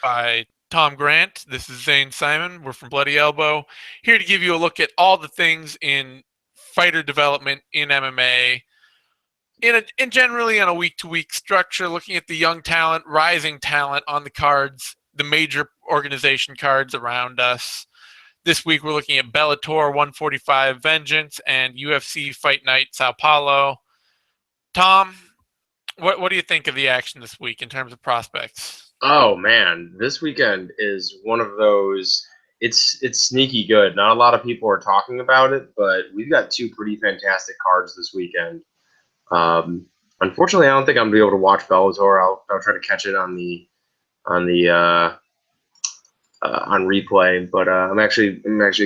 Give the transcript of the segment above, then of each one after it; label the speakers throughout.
Speaker 1: by Tom Grant. This is Zane Simon. We're from Bloody Elbow, here to give you a look at all the things in fighter development in MMA, in generally on a week-to-week structure, looking at the young talent, rising talent on the cards, the major organization cards around us. This week we're looking at Bellator 145 Vengeance and UFC Fight Night Sao Paulo. Tom, what do you think of the action this week in terms of prospects?
Speaker 2: Oh man, this weekend is one of those. It's sneaky good. Not a lot of people are talking about it, but we've got two pretty fantastic cards this weekend. Unfortunately, I don't think I'm gonna be able to watch Bellator. I'll try to catch it on replay. But I'm actually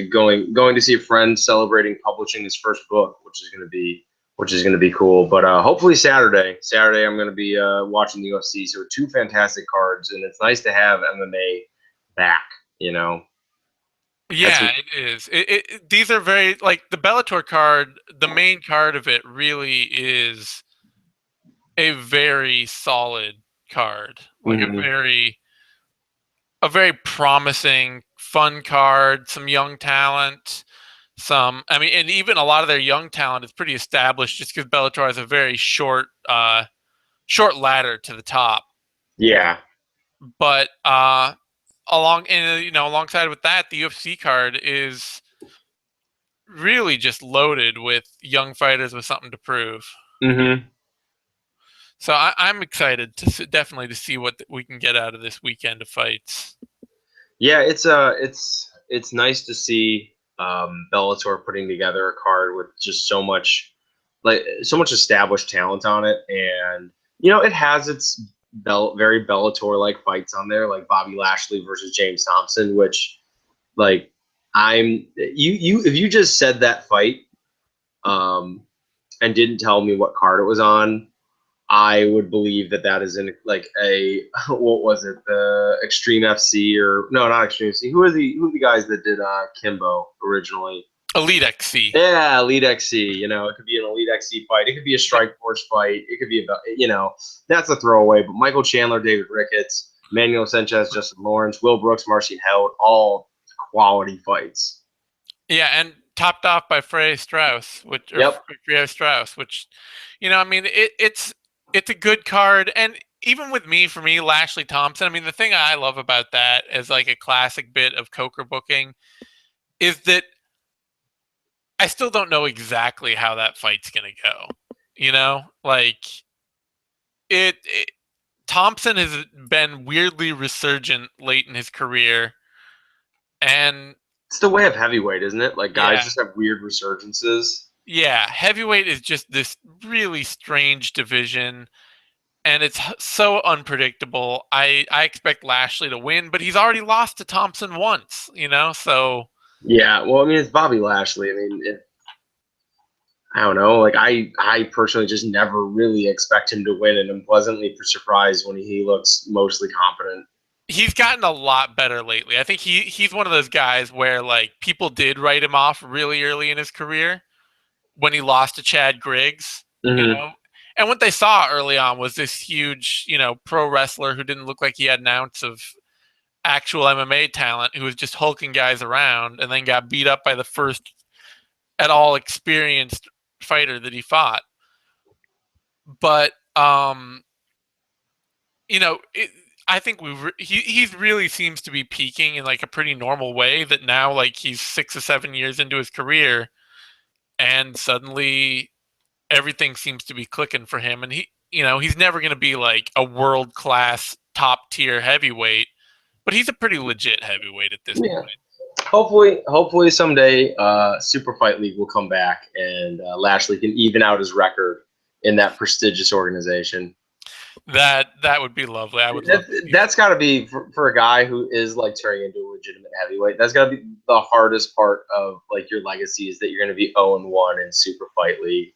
Speaker 2: going to see a friend celebrating publishing his first book, which is gonna be cool. But hopefully Saturday I'm gonna be watching the UFC. So two fantastic cards, and it's nice to have MMA back. You know.
Speaker 1: Yeah, it is. These are very, like, the Bellator card, the main card of it really is a very solid card. Like
Speaker 2: Mhm.
Speaker 1: a very promising, fun card, some young talent, and even a lot of their young talent is pretty established just because Bellator has a very short ladder to the top.
Speaker 2: Yeah.
Speaker 1: But alongside with that, the UFC card is really just loaded with young fighters with something to prove.
Speaker 2: hmm
Speaker 1: So I'm excited definitely to see what we can get out of this weekend of fights.
Speaker 2: Yeah, it's nice to see Bellator putting together a card with just so much established talent on it, and it has its very Bellator like fights on there, like Bobby Lashley versus James Thompson, which like I'm you if you just said that fight um and didn't tell me what card it was on, I would believe that is in like a what was it, the Extreme FC, or no, not Extreme FC. Who are the guys that did Kimbo originally?
Speaker 1: Elite XC.
Speaker 2: Yeah, Elite XC. It could be an Elite XC fight. It could be a Strike Force fight. It could be that's a throwaway. But Michael Chandler, David Ricketts, Manuel Sanchez, Justin Lawrence, Will Brooks, Marcin Held, all quality fights.
Speaker 1: Yeah, and topped off by Frey Strauss,
Speaker 2: Yep.
Speaker 1: Frey Strauss, which, it's a good card. And even with for me, Lashley Thompson. I mean, the thing I love about that as like a classic bit of Coker booking is that I still don't know exactly how that fight's gonna go. Like it Thompson has been weirdly resurgent late in his career, and
Speaker 2: It's the way of heavyweight, isn't it? Like guys
Speaker 1: yeah,
Speaker 2: just have weird resurgences.
Speaker 1: yeah, heavyweight is just this really strange division, and it's so unpredictable. I expect Lashley to win, but he's already lost to Thompson once, so
Speaker 2: Yeah, well, I mean, it's Bobby Lashley. I mean, I don't know. Like, I personally just never really expect him to win, and I'm pleasantly surprised when he looks mostly confident.
Speaker 1: he's gotten a lot better lately. I think he's one of those guys where, like, people did write him off really early in his career when he lost to Chad Griggs, you
Speaker 2: Mm-hmm.
Speaker 1: know. And what they saw early on was this huge, pro wrestler who didn't look like he had an ounce of actual MMA talent, who was just hulking guys around, and then got beat up by the first at all experienced fighter that he fought. But I think he's really seems to be peaking in like a pretty normal way. That now, like, he's 6 or 7 years into his career, and suddenly everything seems to be clicking for him. And he's never going to be like a world class top tier heavyweight, but he's a pretty legit heavyweight at this
Speaker 2: Yeah.
Speaker 1: point.
Speaker 2: Hopefully someday, Super Fight League will come back and Lashley can even out his record in that prestigious organization.
Speaker 1: That would be lovely. I would love to see
Speaker 2: That's got to be for a guy who is like turning into a legitimate heavyweight. That's got to be the hardest part of like your legacy, is that you're going to be 0-1 in Super Fight League.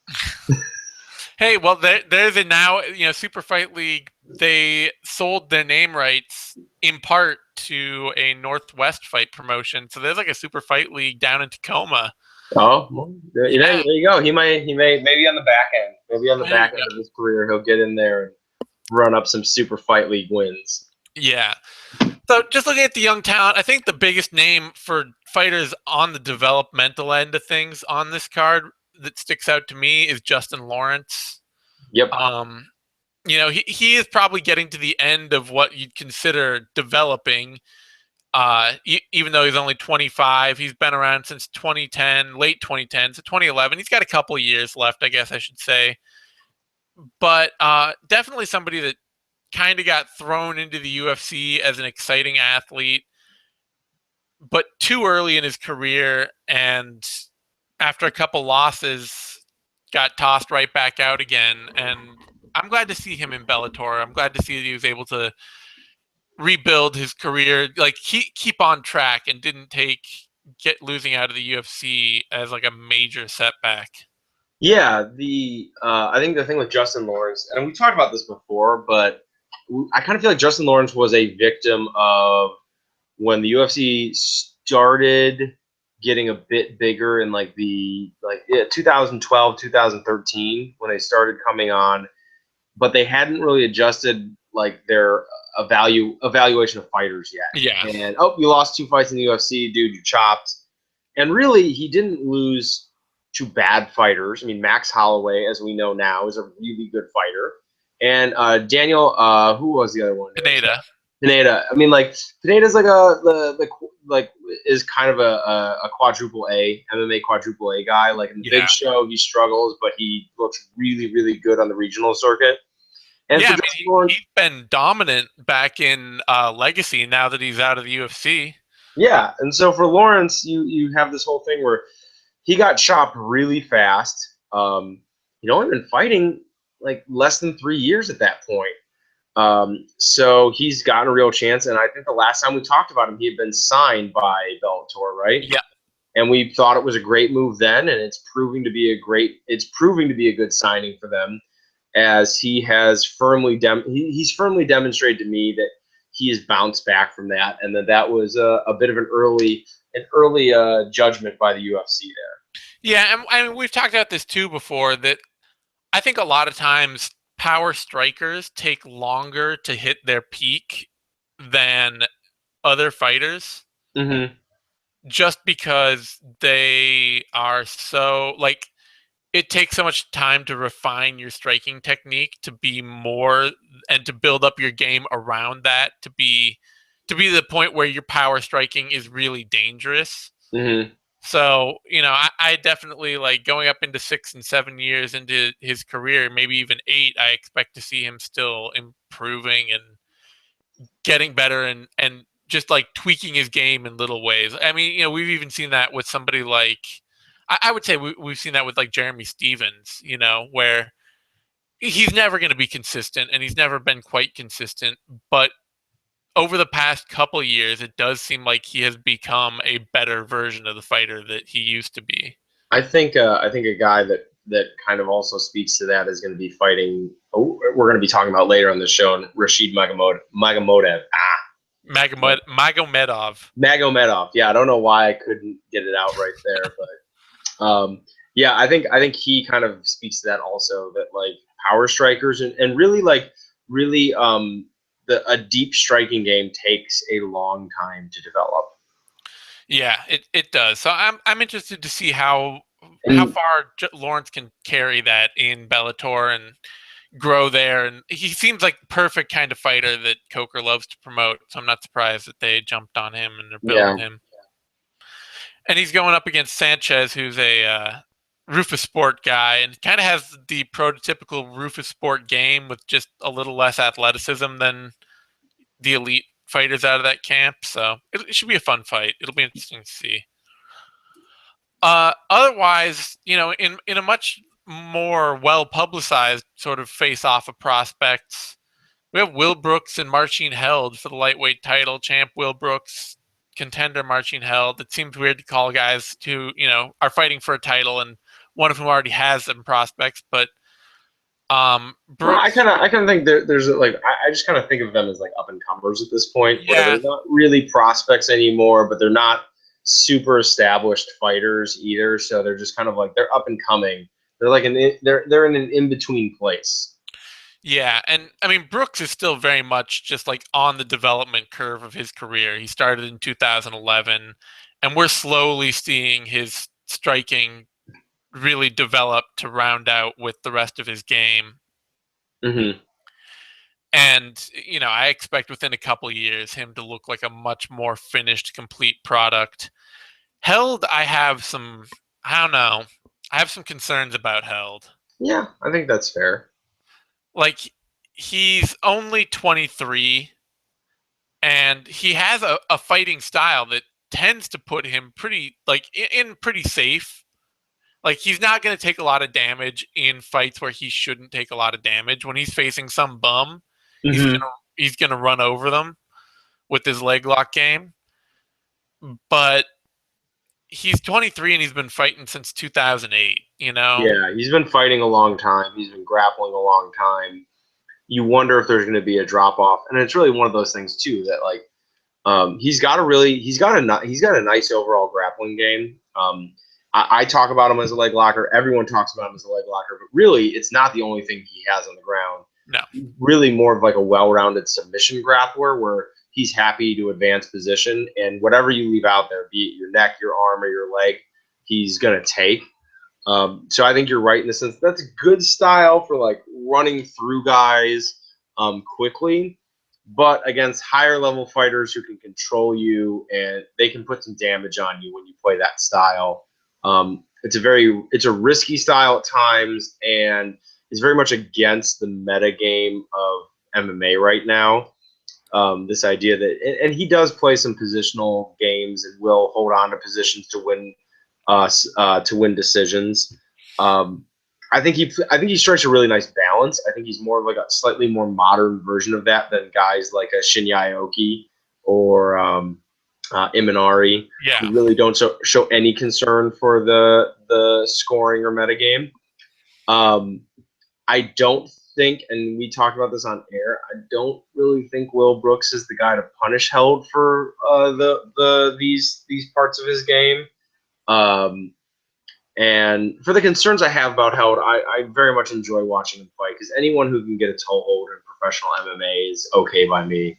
Speaker 1: Hey, well, there's a now, Super Fight League. They sold their name rights in part to a Northwest fight promotion. So there's like a Super Fight League down in Tacoma.
Speaker 2: Oh, well, there
Speaker 1: Yeah,
Speaker 2: you go. He may maybe on the back end, maybe on the
Speaker 1: there you
Speaker 2: back
Speaker 1: go.
Speaker 2: end of his career, he'll get in there and run up some Super Fight League wins.
Speaker 1: Yeah. So just looking at the young talent, I think the biggest name for fighters on the developmental end of things on this card that sticks out to me is Justin Lawrence.
Speaker 2: Yep.
Speaker 1: Um, he is probably getting to the end of what you'd consider developing. Even though he's only 25, he's been around since 2010, late 2010, so 2011. He's got a couple years left, I guess I should say. But definitely somebody that kind of got thrown into the UFC as an exciting athlete, but too early in his career, and after a couple losses, got tossed right back out again. And I'm glad to see him in Bellator. I'm glad to see that he was able to rebuild his career, like keep on track, and didn't get losing out of the UFC as like a major setback.
Speaker 2: Yeah, the I think the thing with Justin Lawrence, and we talked about this before, but I kind of feel like Justin Lawrence was a victim of when the UFC started getting a bit bigger in like 2012, 2013 when they started coming on, but they hadn't really adjusted like their evaluation of fighters yet.
Speaker 1: Yeah.
Speaker 2: And oh, you lost 2 fights in the UFC, dude, you chopped. And really, he didn't lose to bad fighters. I mean, Max Holloway, as we know now, is a really good fighter. And Daniel, who was the other one?
Speaker 1: Pineda.
Speaker 2: Pineda. I mean, like Pineda's like like is kind of a quadruple A MMA quadruple A guy. Like in the big show, he struggles, but he looks really really good on the regional circuit. And
Speaker 1: Yeah,
Speaker 2: for
Speaker 1: I
Speaker 2: Justin
Speaker 1: mean,
Speaker 2: Lawrence,
Speaker 1: he's been dominant back in Legacy now that he's out of the UFC.
Speaker 2: yeah. And so for Lawrence, you have this whole thing where he got chopped really fast. He'd only been fighting like less than 3 years at that point. So he's gotten a real chance. And I think the last time we talked about him, he had been signed by Bellator, right?
Speaker 1: Yeah.
Speaker 2: And we thought it was a great move then, and it's proving to be a good signing for them, as he has he's firmly demonstrated to me that he has bounced back from that, and that was a bit of an early judgment by the UFC there.
Speaker 1: Yeah, and we've talked about this too before, that I think a lot of times power strikers take longer to hit their peak than other fighters,
Speaker 2: Mm-hmm.
Speaker 1: just because they are so like, it takes so much time to refine your striking technique to be more, and to build up your game around that, to be the point where your power striking is really dangerous.
Speaker 2: Mm-hmm.
Speaker 1: So, I definitely, like, going up into 6 and 7 years into his career, maybe even 8, I expect to see him still improving and getting better, and just like tweaking his game in little ways. I mean, we've even seen that with somebody like, I would say we've seen that with like Jeremy Stevens, where he's never going to be consistent, and he's never been quite consistent, but over the past couple years, it does seem like he has become a better version of the fighter that he used to be.
Speaker 2: I think a guy that kind of also speaks to that is going to be fighting. Oh, we're going to be talking about later on the show, Rashid Magamodev.
Speaker 1: Magomedov.
Speaker 2: Magomedov. Yeah, I don't know why I couldn't get it out right there, but yeah, I think he kind of speaks to that also. That like power strikers and really a deep striking game takes a long time to develop.
Speaker 1: Yeah, it does. So I'm interested to see how
Speaker 2: And
Speaker 1: far Lawrence can carry that in Bellator and grow there. And he seems like the perfect kind of fighter that Coker loves to promote. So I'm not surprised that they jumped on him and they're
Speaker 2: yeah,
Speaker 1: building him. And he's going up against Sanchez, who's a Rufus Sport guy, and kind of has the prototypical Rufus Sport game with just a little less athleticism than the elite fighters out of that camp. So it should be a fun fight. It'll be interesting to see. Otherwise, in a much more well publicized sort of face off of prospects, we have Will Brooks and Marcin Held for the lightweight title. Champ Will Brooks, contender Marcin Held. It seems weird to call guys who are fighting for a title, and one of whom already has them prospects. But
Speaker 2: well,
Speaker 1: Brooks,
Speaker 2: I kind of think there's like I just kind of think of them as like up and comers at this point, where
Speaker 1: yeah,
Speaker 2: they're not really prospects anymore, but they're not super established fighters either. So they're just kind of like they're up and coming. They're like they're in an in between place.
Speaker 1: Yeah, and I mean Brooks is still very much just like on the development curve of his career. He started in 2011, and we're slowly seeing his striking really develop to round out with the rest of his game.
Speaker 2: Hmm.
Speaker 1: And I expect within a couple years him to look like a much more finished, complete product. Held, I don't know, I have some concerns about Held.
Speaker 2: Yeah, I think that's fair.
Speaker 1: Like, he's only 23, and he has a fighting style that tends to put him pretty, like, in pretty safe. Like, he's not going to take a lot of damage in fights where he shouldn't take a lot of damage. When he's facing some bum, he's
Speaker 2: Hmm.
Speaker 1: gonna he's gonna run over them with his leg lock game. But he's 23 and he's been fighting since 2008.
Speaker 2: Yeah, he's been fighting a long time. He's been grappling a long time. You wonder if there's going to be a drop off, and it's really one of those things too that like he's got a nice overall grappling game. I talk about him as a leg locker. Everyone talks about him as a leg locker, but really, it's not the only thing he has on the ground.
Speaker 1: No.
Speaker 2: Really, more of like a well-rounded submission grappler where he's happy to advance position, and whatever you leave out there, be it your neck, your arm, or your leg, he's gonna take. So I think you're right in the sense that's a good style for like running through guys quickly, but against higher level fighters who can control you and they can put some damage on you when you play that style. It's a risky style at times, and it's very much against the meta game of MMA right now. This idea that and he does play some positional games and will hold on to positions to win decisions. Um, I think he strikes a really nice balance. I think he's more of like a slightly more modern version of that than guys like a Shinya Aoki or Imanari,
Speaker 1: Yeah.
Speaker 2: who really don't show any concern for the scoring or metagame. Um, I don't think, and we talked about this on air. I don't really think Will Brooks is the guy to punish Held for these parts of his game. Um, and for the concerns I have about Held, I very much enjoy watching him fight because anyone who can get a toehold in professional MMA is okay by me.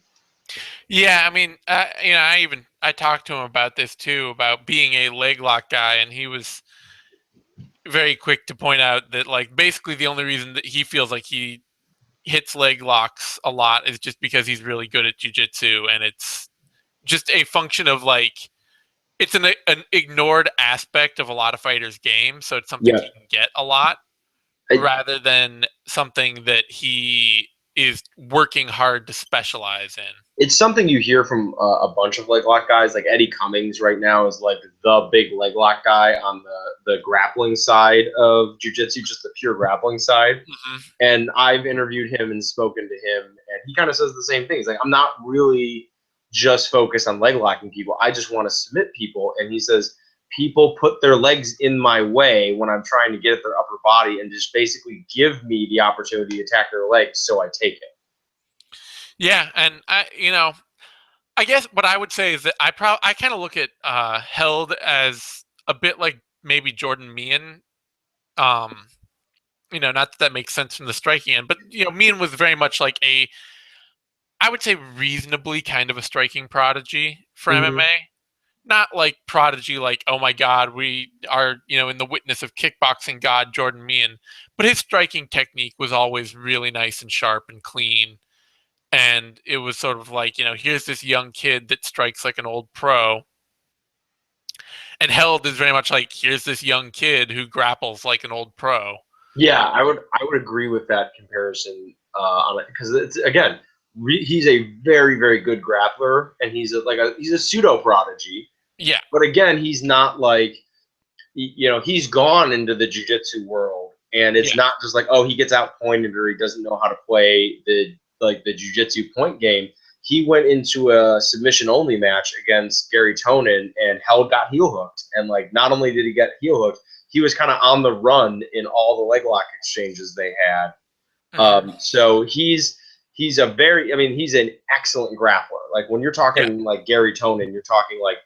Speaker 1: Yeah, I mean, I talked to him about this too, about being a leg lock guy, and he was very quick to point out that like basically the only reason that he feels like he hits leg locks a lot is just because he's really good at jiu-jitsu, and it's just a function of like it's an ignored aspect of a lot of fighters' games, so it's something
Speaker 2: Yeah,
Speaker 1: he can get a lot
Speaker 2: I,
Speaker 1: rather than something that he is working hard to specialize in.
Speaker 2: it's something you hear from a bunch of leg lock guys. Like Eddie Cummings right now is like the big leg lock guy on the grappling side of jiu-jitsu, just the pure grappling side.
Speaker 1: Hmm.
Speaker 2: And I've interviewed him and spoken to him, and he kind of says the same thing. He's like, I'm not really just focused on leg locking people. I just want to submit people. And he says, people put their legs in my way when I'm trying to get at their upper body and just basically give me the opportunity to attack their legs. So I take it.
Speaker 1: Yeah, and I guess what I would say is that I kind of look at Held as a bit like maybe Jordan Meehan. Um, not that makes sense from the striking end, but Meehan was very much like I would say reasonably kind of a striking prodigy for
Speaker 2: Mm-hmm.
Speaker 1: MMA. Not like prodigy, like oh my god, we are in the witness of kickboxing god Jordan Meehan, but his striking technique was always really nice and sharp and clean, and it was sort of like here's this young kid that strikes like an old pro, and Held is very much like here's this young kid who grapples like an old pro.
Speaker 2: Yeah, I would agree with that comparison on it because it's again he's a very good grappler and he's a pseudo prodigy,
Speaker 1: Yeah,
Speaker 2: but again he's not like he's gone into the jujitsu world and
Speaker 1: yeah,
Speaker 2: it's not just like oh he gets outpointed or he doesn't know how to play the jujitsu point game. He went into a submission only match against Gary Tonin and Held got heel hooked and like not only did he get heel hooked, he was kind of on the run in all the leg lock exchanges they had.
Speaker 1: hmm,
Speaker 2: So he's a very, I mean, he's an excellent grappler. Like when you're
Speaker 1: yeah,
Speaker 2: talking like Gary Tonin, you're talking like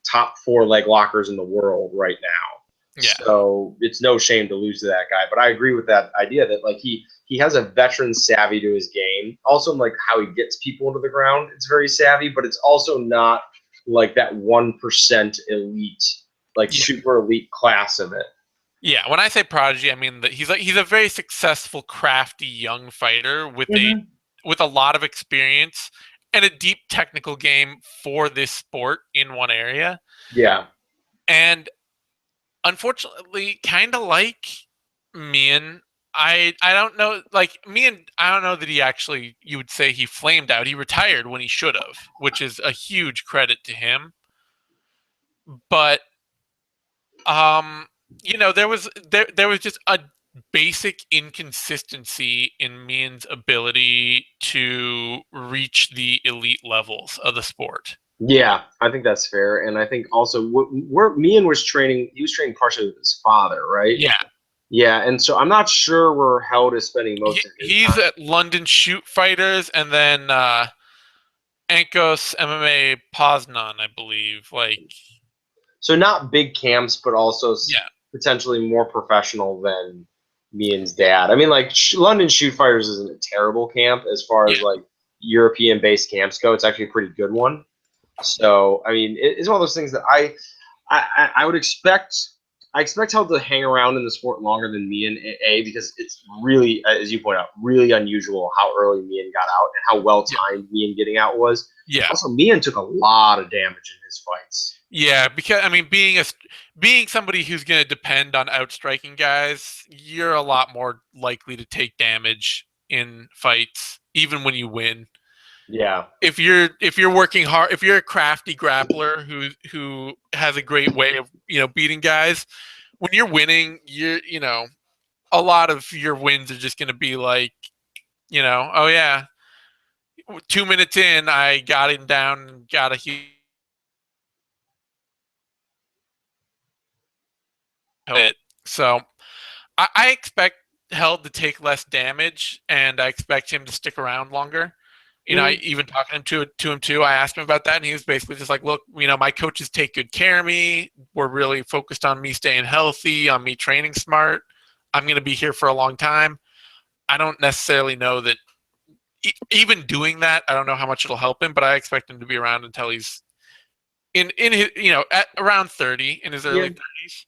Speaker 2: top four leg lockers in the world right now.
Speaker 1: Yeah.
Speaker 2: So it's no shame to lose to that guy. But I agree with that idea that like he has a veteran savvy to his game. Also, like how he gets people into the ground, it's very savvy, but it's also not like that 1% elite, like
Speaker 1: Yeah.
Speaker 2: super elite class of it.
Speaker 1: Yeah, when I say prodigy, I mean that he's a very successful, crafty young fighter
Speaker 2: Mm-hmm.
Speaker 1: with a lot of experience and a deep technical game for this sport in one area.
Speaker 2: Yeah.
Speaker 1: And unfortunately, kind of like Mian, I don't know, like Mian, I don't know that he actually, you would say he flamed out. He retired when he should have, which is a huge credit to him. But Um, there was just a basic inconsistency in Mian's ability to reach the elite levels of the sport.
Speaker 2: Yeah, I think that's fair, and I think also where Mian was training, he was training partially with his father, right?
Speaker 1: Yeah,
Speaker 2: Yeah, and so I'm not sure where Held is spending most of his
Speaker 1: he's
Speaker 2: time.
Speaker 1: at London Shoot Fighters and then Ankos MMA Poznan, I believe. Like,
Speaker 2: So not big camps, but also
Speaker 1: yeah,
Speaker 2: potentially more professional than Mian's dad. I mean, like London Shoot Fighters isn't a terrible camp as far
Speaker 1: yeah,
Speaker 2: as like European-based camps go. It's actually a pretty good one. So I mean, it's one of those things that I would expect. I expect Held to hang around in the sport longer than Mian A because it's really, as you point out, really unusual how early Mian got out and how well
Speaker 1: yeah,
Speaker 2: timed Mian getting out was.
Speaker 1: yeah.
Speaker 2: Also, Mian took a lot of damage in his fights.
Speaker 1: Yeah, because I mean, being somebody who's going to depend on outstriking guys, you're a lot more likely to take damage in fights, even when you win.
Speaker 2: Yeah,
Speaker 1: If you're working hard, if you're a crafty grappler who has a great way of beating guys, when you're winning, a lot of your wins are just going to be like oh yeah, 2 minutes in, I got him down and got a heel. So I expect Held to take less damage, and I expect him to stick around longer. I
Speaker 2: mm-hmm.
Speaker 1: even talking to him too. I asked him about that, and he was basically just like, "Look, my coaches take good care of me. We're really focused on me staying healthy, on me training smart. I'm going to be here for a long time. I don't necessarily know that even doing that. I don't know how much it'll help him, but I expect him to be around until he's in his at around 30 in his
Speaker 2: Yeah.
Speaker 1: early 30s.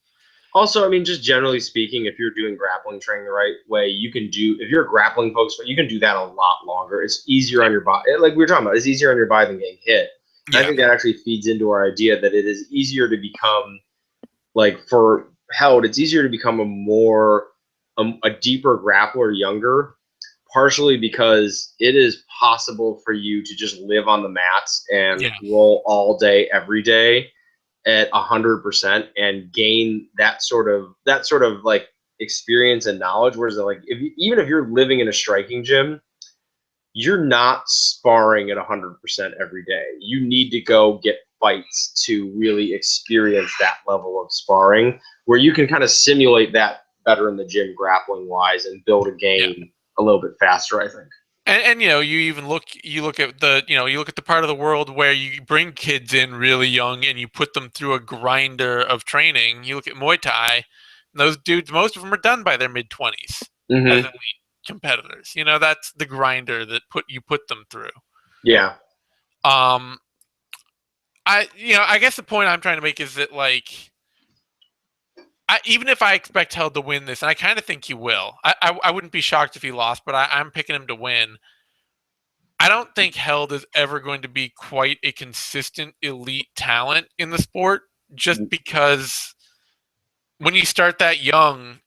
Speaker 2: Also, I mean, just generally speaking, if you're doing grappling training the right way, you can do. If you're a grappling focus, you can do that a lot longer. It's easier on your body, like we were talking about. It's easier on your body than getting hit. And I
Speaker 1: Yeah,
Speaker 2: think that actually feeds into our idea that it is easier to become like for Held, it's easier to become a deeper grappler younger, partially because it is possible for you to just live on the mats and
Speaker 1: yeah,
Speaker 2: roll all day, every day at 100% and gain that sort of like experience and knowledge. Whereas like even if you're living in a striking gym, you're not sparring at 100% every day. You need to go get fights to really experience that level of sparring where you can kind of simulate that better in the gym grappling wise and build a
Speaker 1: yeah.
Speaker 2: game a little bit faster, I think.
Speaker 1: And you even look at the you look at the part of the world where you bring kids in really young and you put them through a grinder of training. You look at Muay Thai, and those dudes, most of them are done by their mid 20s as
Speaker 2: Mm-hmm.
Speaker 1: elite competitors. That's the grinder that put them through.
Speaker 2: Yeah.
Speaker 1: Um, I guess the point I'm trying to make is that like even if I expect Held to win this, and I kind of think he will, I wouldn't be shocked if he lost, but I'm picking him to win. I don't think Held is ever going to be quite a consistent elite talent in the sport just because when you start that young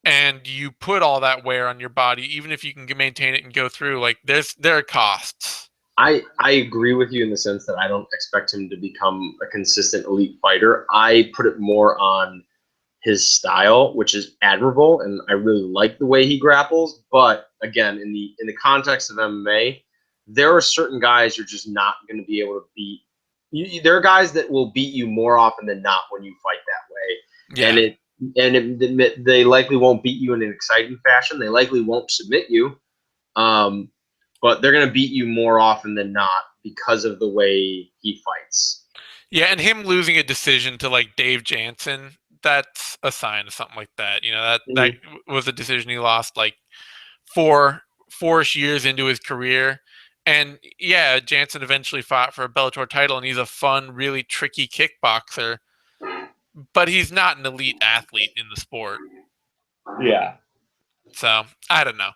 Speaker 1: and you put all that wear on your body, even if you can maintain it and go through, like there are costs.
Speaker 2: I agree with you in the sense that I don't expect him to become a consistent elite fighter. I put it more on his style, which is admirable, and I really like the way he grapples. But again, in the context of MMA, there are certain guys you're just not going to be able to beat. There are guys that will beat you more often than not when you fight that way,
Speaker 1: Yeah.
Speaker 2: they likely won't beat you in an exciting fashion. They likely won't submit you, um, but they're going to beat you more often than not because of the way he fights.
Speaker 1: Yeah, and him losing a decision to like Dave Jansen, that's a sign of something like that. That
Speaker 2: Mhm.
Speaker 1: was a decision he lost like four-ish years into his career. And yeah, Jansen eventually fought for a Bellator title, and he's a fun, really tricky kickboxer, but he's not an elite athlete in the sport.
Speaker 2: Yeah.
Speaker 1: So I don't know.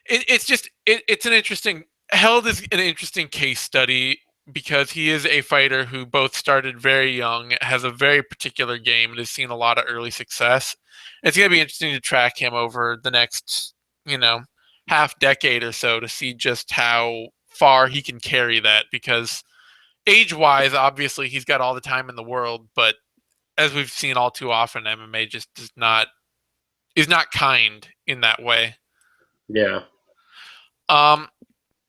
Speaker 1: It's an interesting Held is an interesting case study because he is a fighter who both started very young, has a very particular game, and has seen a lot of early success. It's going to be interesting to track him over the next, half decade or so to see just how far he can carry that because age-wise, obviously he's got all the time in the world, but as we've seen all too often, MMA just is not kind in that way.
Speaker 2: Yeah.
Speaker 1: Um,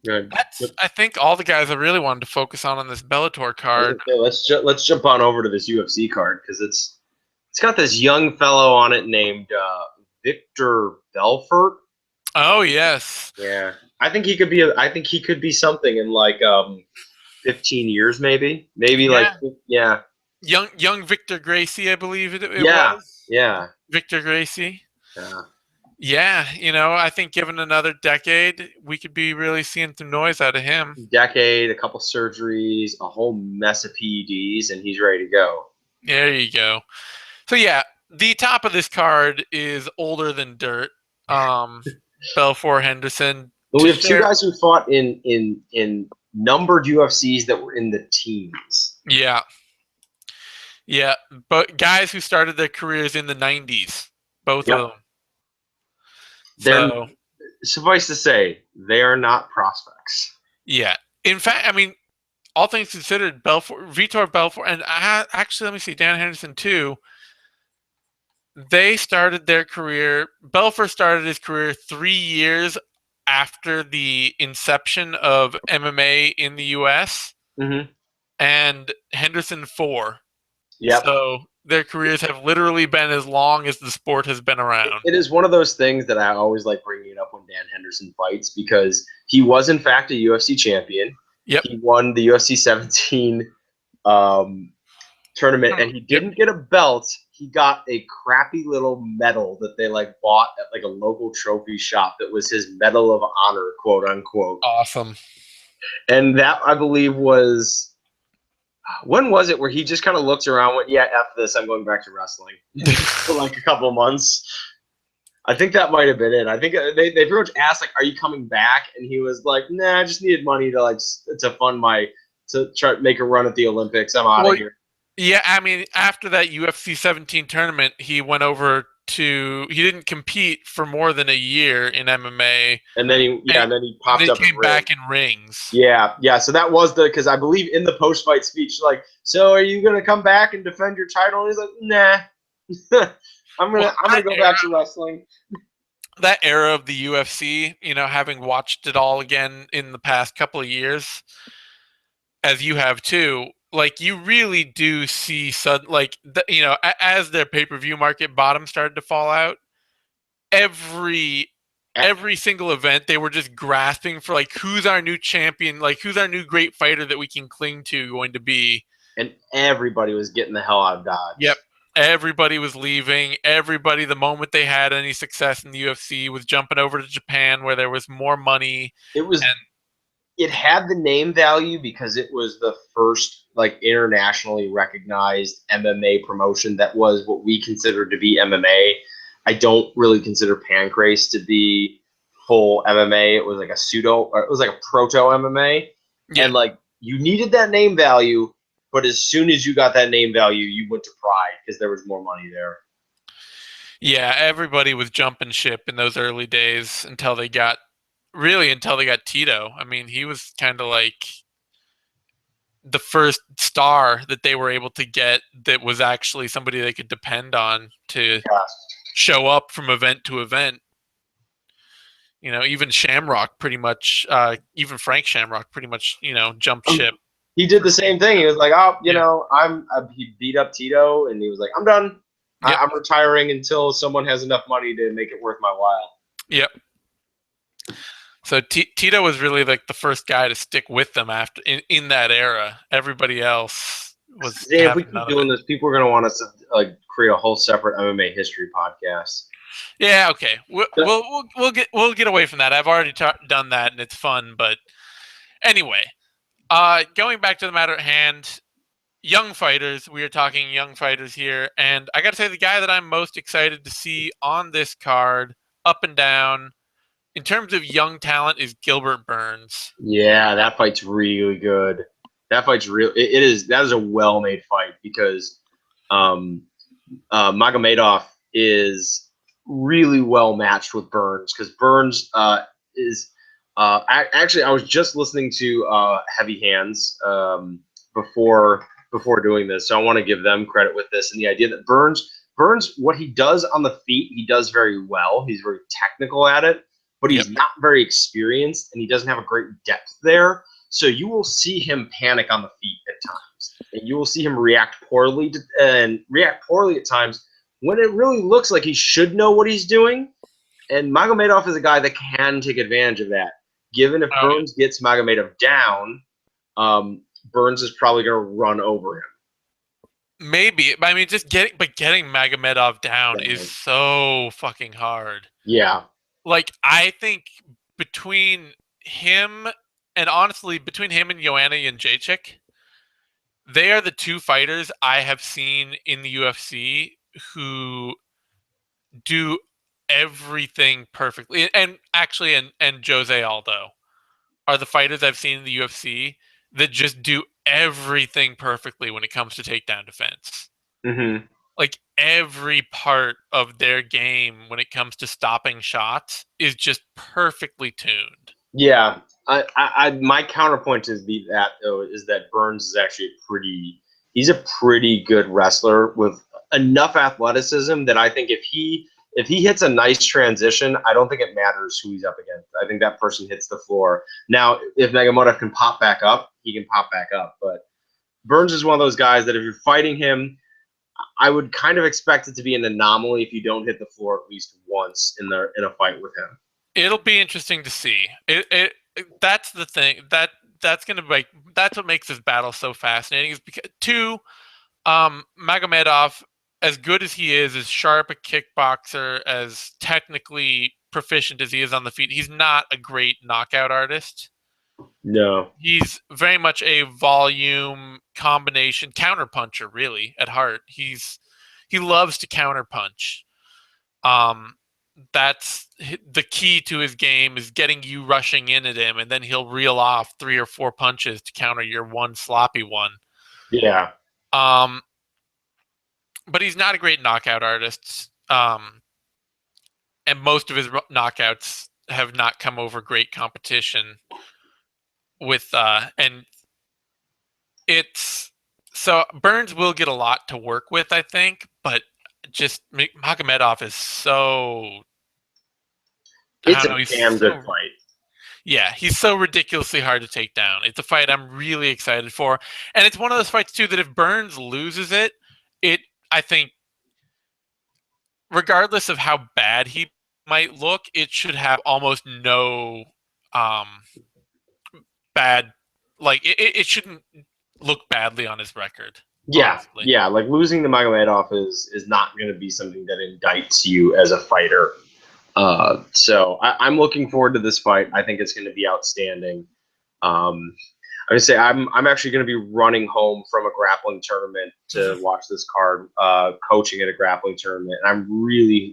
Speaker 2: Good.
Speaker 1: That's, I think, all the guys I really wanted to focus on this Bellator card.
Speaker 2: Okay, let's jump on over to this UFC card because it's got this young fellow on it named Victor Belfort.
Speaker 1: Oh yes,
Speaker 2: Yeah, I think he could be something in like 15 years, maybe like
Speaker 1: yeah,
Speaker 2: yeah,
Speaker 1: young Victor Gracie, I believe it
Speaker 2: yeah,
Speaker 1: was
Speaker 2: yeah,
Speaker 1: Victor Gracie.
Speaker 2: yeah.
Speaker 1: Yeah, I think given another decade, we could be really seeing some noise out of him.
Speaker 2: Decade, a couple surgeries, a whole mess of PEDs, and he's ready to go.
Speaker 1: There you go. So yeah, the top of this card is older than dirt. Um, Belfort Henderson
Speaker 2: But
Speaker 1: to
Speaker 2: we have two
Speaker 1: share.
Speaker 2: guys who fought in numbered UFCs that were in the teens.
Speaker 1: Yeah, yeah, but guys who started their careers in the '90s, both of
Speaker 2: Yep.
Speaker 1: them.
Speaker 2: They're
Speaker 1: So
Speaker 2: suffice to say, they are not prospects.
Speaker 1: yeah, in fact, I mean, all things considered, Vitor Belfort, and actually, let me see, Dan Henderson too. They started their career. Belfort started his career 3 years after the inception of MMA in the U.S.
Speaker 2: Mm-hmm.
Speaker 1: and Henderson 4.
Speaker 2: Yep.
Speaker 1: So their careers have literally been as long as the sport has been around.
Speaker 2: It is one of those things that I always like bringing it up when Dan Henderson fights because he was in fact a UFC champion.
Speaker 1: Yep.
Speaker 2: He won the UFC 17 um, tournament, and he
Speaker 1: Yep.
Speaker 2: didn't get a belt. He got a crappy little medal that they like bought at like a local trophy shop that was his medal of honor, quote unquote.
Speaker 1: Awesome.
Speaker 2: And that I believe was when was it where he just kind of looked around, went, "Yeah, f this, I'm going back to wrestling," for like a couple of months. I think that might have been it. I think they pretty much asked like, "Are you coming back?" And he was like, "Nah, I just needed money to fund to try to make a run at the Olympics. I'm out of here."
Speaker 1: Yeah, I mean, after that UFC 17 tournament, he went over to. He didn't compete for more than a year in MMA,
Speaker 2: And then he popped
Speaker 1: they
Speaker 2: up
Speaker 1: came
Speaker 2: in
Speaker 1: back
Speaker 2: ring.
Speaker 1: in rings.
Speaker 2: Yeah. So that was because I believe in the post fight speech, like, "So are you gonna come back and defend your title?" And he's like, "Nah, I'm gonna go back to wrestling."
Speaker 1: That era of the UFC, having watched it all again in the past couple of years, as you have too, like you really do see as their pay-per-view market bottom started to fall out, every every single event they were just grasping for like who's our new champion, like who's our new great fighter that we can cling to going to be.
Speaker 2: And everybody was getting the hell out of
Speaker 1: Yep.
Speaker 2: Dodge.
Speaker 1: Everybody was leaving. Everybody, the moment they had any success in the UFC, was jumping over to Japan where there was more money.
Speaker 2: It was
Speaker 1: And
Speaker 2: it had the name value because it was the first like internationally recognized MMA promotion that was what we consider to be MMA. I don't really consider Pancrase to be full MMA. It was like it was like a proto MMA,
Speaker 1: yeah,
Speaker 2: and like you needed that name value. But as soon as you got that name value, you went to Pride because there was more money there.
Speaker 1: yeah, everybody was jumping ship in those early days until they got Tito. I mean, he was kind of like the first star that they were able to get that was actually somebody they could depend on to
Speaker 2: Yeah.
Speaker 1: show up from event to event. Even Shamrock pretty much, even Frank Shamrock pretty much, jumped ship.
Speaker 2: He did the same thing. He was like, "Oh,
Speaker 1: Yeah.
Speaker 2: he beat up Tito, and he was like, I'm done.
Speaker 1: Yep.
Speaker 2: I'm retiring until someone has enough money to make it worth my while."
Speaker 1: Yep. So Tito was really like the first guy to stick with them after in that era. Everybody else was
Speaker 2: Yeah, if we
Speaker 1: having
Speaker 2: keep
Speaker 1: none of it.
Speaker 2: doing this, people are going to want us to like create a whole separate MMA history podcast.
Speaker 1: Yeah, okay. We'll get away from that. I've already done that, and it's fun. But anyway, going back to the matter at hand, young fighters. We are talking young fighters here, and I got to say, the guy that I'm most excited to see on this card, up and down, in terms of young talent, is Gilbert Burns.
Speaker 2: Yeah, that fight's really good. That fight's real. It is. That is a well-made fight because um, Magomedov is really well matched with Burns because Burns is actually. I was just listening to Heavy Hands before doing this, so I want to give them credit with this and the idea that Burns, what he does on the feet, he does very well. He's very technical at it, but
Speaker 1: Yep.
Speaker 2: he's not very experienced, and he doesn't have a great depth there. So you will see him panic on the feet at times, and you will see him react poorly at times when it really looks like he should know what he's doing. And Magomedov is a guy that can take advantage of that. Given if
Speaker 1: Oh, yeah.
Speaker 2: Burns gets Magomedov down, Burns is probably going to run over him.
Speaker 1: Maybe, but I mean, getting Magomedov down is
Speaker 2: Yeah.
Speaker 1: so fucking hard.
Speaker 2: Yeah.
Speaker 1: Like, I think between him and honestly, between him and Joanna Jędrzejczyk, they are the two fighters I have seen in the UFC who do everything perfectly. And actually, and Jose Aldo are the fighters I've seen in the UFC that just do everything perfectly when it comes to takedown defense.
Speaker 2: Mm-hmm.
Speaker 1: Like, every part of their game when it comes to stopping shots is just perfectly tuned.
Speaker 2: Yeah. My counterpoint is that Burns is actually he's a pretty good wrestler with enough athleticism that I think if he hits a nice transition, I don't think it matters who he's up against. I think that person hits the floor. Now, if Magomedov can pop back up, he can pop back up. But Burns is one of those guys that if you're fighting him, I would kind of expect it to be an anomaly if you don't hit the floor at least once in a fight with him.
Speaker 1: It'll be interesting to see. That's the thing that's gonna make that's what makes this battle so fascinating is because Magomedov, as good as he is, as sharp a kickboxer, as technically proficient as he is on the feet, he's not a great knockout artist.
Speaker 2: No.
Speaker 1: He's very much a volume combination counterpuncher, really, at heart. He loves to counterpunch. Um, that's the key to his game is getting you rushing in at him, and then he'll reel off 3 or 4 punches to counter your one sloppy one.
Speaker 2: Yeah.
Speaker 1: Um, but he's not a great knockout artist. And most of his knockouts have not come over great competition with and it's so Burns will get a lot to work with, I think, but just Magomedov is so I
Speaker 2: It's
Speaker 1: don't
Speaker 2: a
Speaker 1: know, he's
Speaker 2: damn good
Speaker 1: so
Speaker 2: fight.
Speaker 1: yeah, he's so ridiculously hard to take down. It's a fight I'm really excited for, and it's one of those fights too that if Burns loses it, I think regardless of how bad he might look, it should have almost no um bad like it shouldn't look badly on his record,
Speaker 2: Yeah,
Speaker 1: honestly.
Speaker 2: yeah. Like losing to Magomedov is not going to be something that indicts you as a fighter. So I'm looking forward to this fight. I think it's going to be outstanding. I would say I'm actually going to be running home from a grappling tournament to watch this card, coaching at a grappling tournament. And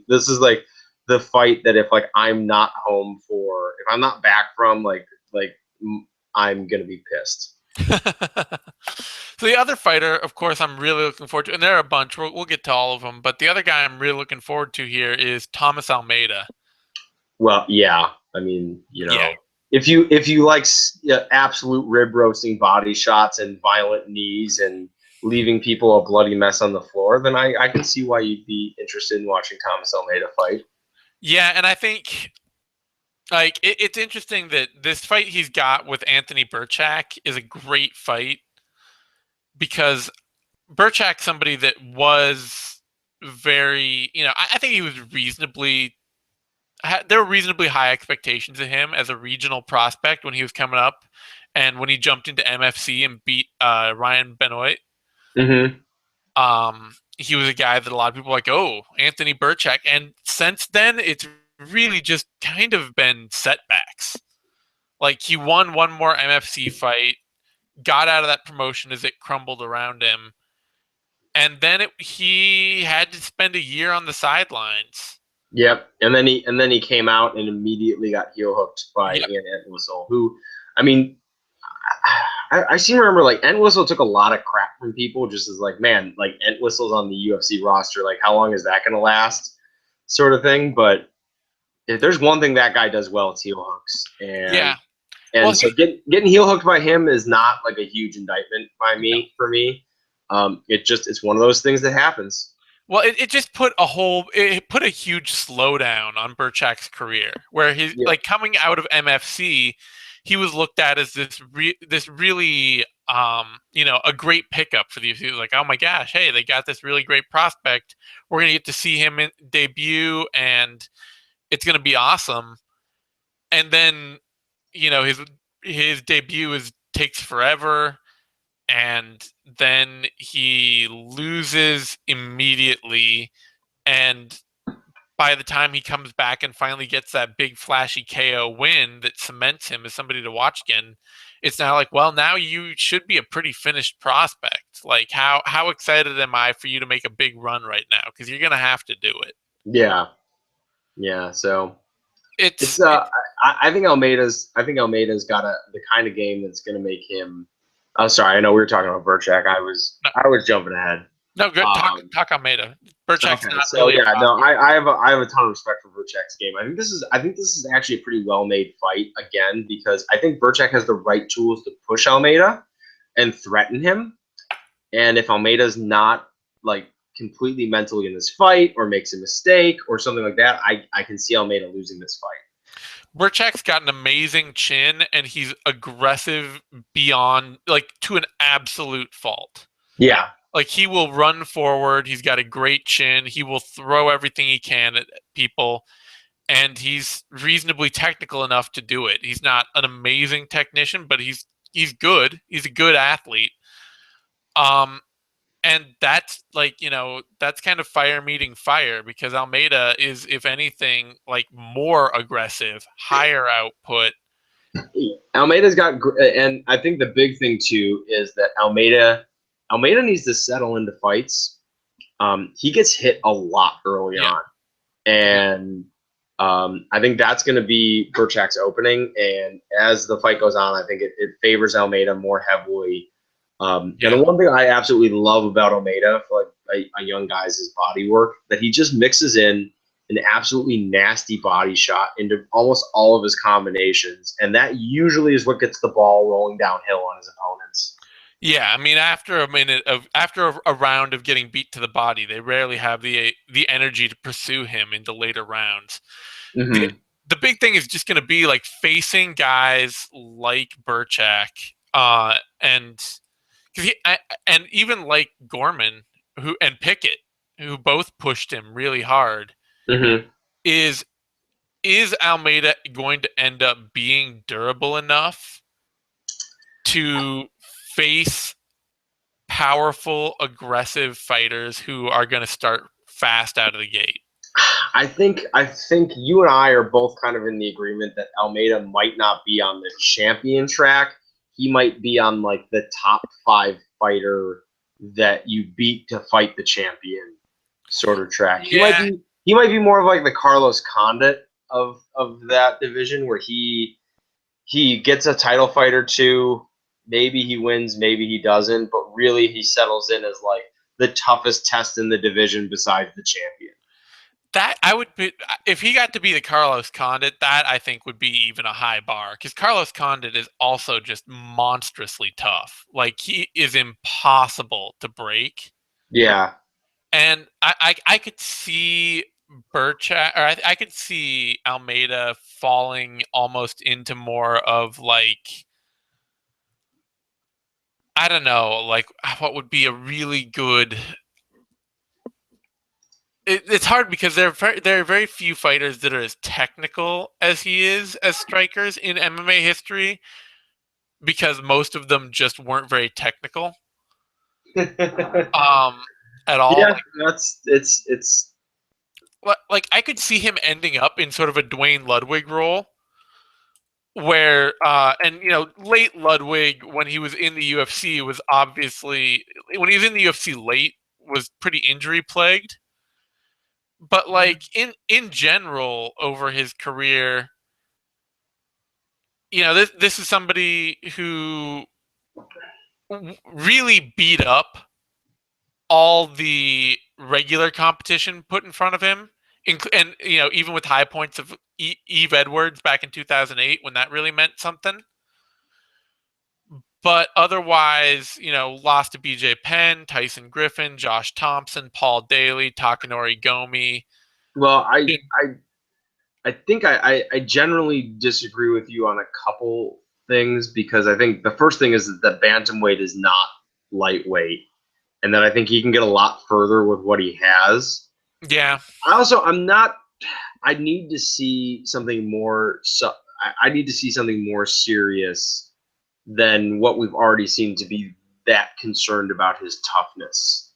Speaker 2: this is like the fight that if like I'm not home for, if I'm not back from, I'm going to be pissed.
Speaker 1: So the other fighter, of course, I'm really looking forward to, and there are a bunch. We'll get to all of them, but the other guy I'm really looking forward to here is Thomas Almeida.
Speaker 2: Well, yeah. I mean,
Speaker 1: Yeah,
Speaker 2: if you like absolute rib roasting body shots and violent knees and leaving people a bloody mess on the floor, then I can see why you'd be interested in watching Thomas Almeida fight.
Speaker 1: yeah, and I think like it's interesting that this fight he's got with Anthony Burchak is a great fight because Burchak's somebody that was very, I think he was there were reasonably high expectations of him as a regional prospect when he was coming up and when he jumped into MFC and beat Ryan Benoit.
Speaker 2: Mm-hmm.
Speaker 1: He was a guy that a lot of people were like, oh, Anthony Burchak. And since then, it's really just kind of been setbacks. Like, he won one more MFC fight, got out of that promotion as it crumbled around him, and then he had to spend a year on the sidelines.
Speaker 2: Yep. And then he came out and immediately got heel hooked by
Speaker 1: Yep.
Speaker 2: Ian Entwistle, who, I mean, I seem to remember like Entwistle took a lot of crap from people just as like, man, like Entwistle's on the UFC roster, like how long is that going to last, sort of thing. But if there's one thing that guy does well, it's heel hooks,
Speaker 1: Yeah.
Speaker 2: and
Speaker 1: Well,
Speaker 2: and so getting heel hooked by him is not like a huge indictment by me for me. It's one of those things that happens.
Speaker 1: well, it just it put a huge slowdown on Burchak's career, where he's
Speaker 2: Yeah.
Speaker 1: like coming out of MFC, he was looked at as this really a great pickup for the UFC. He was like, oh my gosh, hey, they got this really great prospect. We're gonna get to see him debut, and it's gonna be awesome. And then his debut takes forever, and then he loses immediately, and by the time he comes back and finally gets that big flashy KO win that cements him as somebody to watch again, it's now like, well, now you should be a pretty finished prospect. Like, how excited am I for you to make a big run right now, because you're gonna have to do it.
Speaker 2: Yeah. Yeah. So
Speaker 1: it's
Speaker 2: it's I think Almeida's got the kind of game that's going to make him. Oh, sorry, I know we were talking about Burchak. I was jumping ahead.
Speaker 1: no good.
Speaker 2: Um,
Speaker 1: Talk Almeida. Burchak's
Speaker 2: okay,
Speaker 1: not
Speaker 2: so
Speaker 1: really a
Speaker 2: yeah, no,
Speaker 1: prospect.
Speaker 2: I have a ton of respect for Burchak's game. I think this is actually a pretty well made fight again because I think Burchak has the right tools to push Almeida and threaten him. And if Almeida's not like completely mentally in this fight or makes a mistake or something like that, I can see Almeida losing this fight.
Speaker 1: Burchak's got an amazing chin, and he's aggressive beyond, like, to an absolute fault.
Speaker 2: Yeah.
Speaker 1: Like, he will run forward. He's got a great chin. He will throw everything he can at people, and he's reasonably technical enough to do it. He's not an amazing technician, but he's good. He's a good athlete. Um, and that's like, that's kind of fire meeting fire, because Almeida is, if anything, like, more aggressive, higher output.
Speaker 2: Almeida's got, and I think the big thing too is that Almeida needs to settle into fights. He gets hit a lot early
Speaker 1: Yeah.
Speaker 2: on, and I think that's going to be Burchak's opening. And as the fight goes on, I think it favors Almeida more heavily. And
Speaker 1: Yeah.
Speaker 2: the one thing I absolutely love about Almeida for like a young guy's his body work, that he just mixes in an absolutely nasty body shot into almost all of his combinations, and that usually is what gets the ball rolling downhill on his opponents.
Speaker 1: Yeah, I mean, after a round of getting beat to the body, they rarely have the energy to pursue him into later rounds. The
Speaker 2: Mm-hmm.
Speaker 1: the big thing is just going to be like facing guys like Burchak, and and even like Gorman, who and Pickett, who both pushed him really hard.
Speaker 2: Mm-hmm.
Speaker 1: Is is Almeida going to end up being durable enough to face powerful, aggressive fighters who are going to start fast out of the gate?
Speaker 2: I think you and I are both kind of in the agreement that Almeida might not be on the champion track. He might be on like the top 5 fighter that you beat to fight the champion sort of track. He might
Speaker 1: Yeah,
Speaker 2: be he might be more of like the Carlos Condit of that division where he gets a title fight or two. Maybe he wins, maybe he doesn't, but really he settles in as like the toughest test in the division besides the champion.
Speaker 1: that I would be, if he got to be the Carlos Condit, that I think would be even a high bar, because Carlos Condit is also just monstrously tough. Like, he is impossible to break,
Speaker 2: Yeah.
Speaker 1: and I could see Burchak, or I could see Almeida falling almost into more of like, I don't know, like, what would be a really good. It's hard because there are very few fighters that are as technical as he is as strikers in MMA history, because most of them just weren't very technical. at all.
Speaker 2: Yeah, that's it's
Speaker 1: Like I could see him ending up in sort of a Dwayne Ludwig role where and late Ludwig when he was in the UFC was obviously when he was in the UFC late was pretty injury plagued, but like in general over his career, this is somebody who really beat up all the regular competition put in front of him, and even with high points of Eve Edwards back in 2008 when that really meant something. But otherwise, lost to BJ Penn, Tyson Griffin, Josh Thompson, Paul Daly, Takanori Gomi.
Speaker 2: well, I think I generally disagree with you on a couple things because I think the first thing is that bantamweight is not lightweight, and that I think he can get a lot further with what he has.
Speaker 1: Yeah.
Speaker 2: I'm not. I need to see something more. So I need to see something more serious than what we've already seen to be that concerned about his toughness.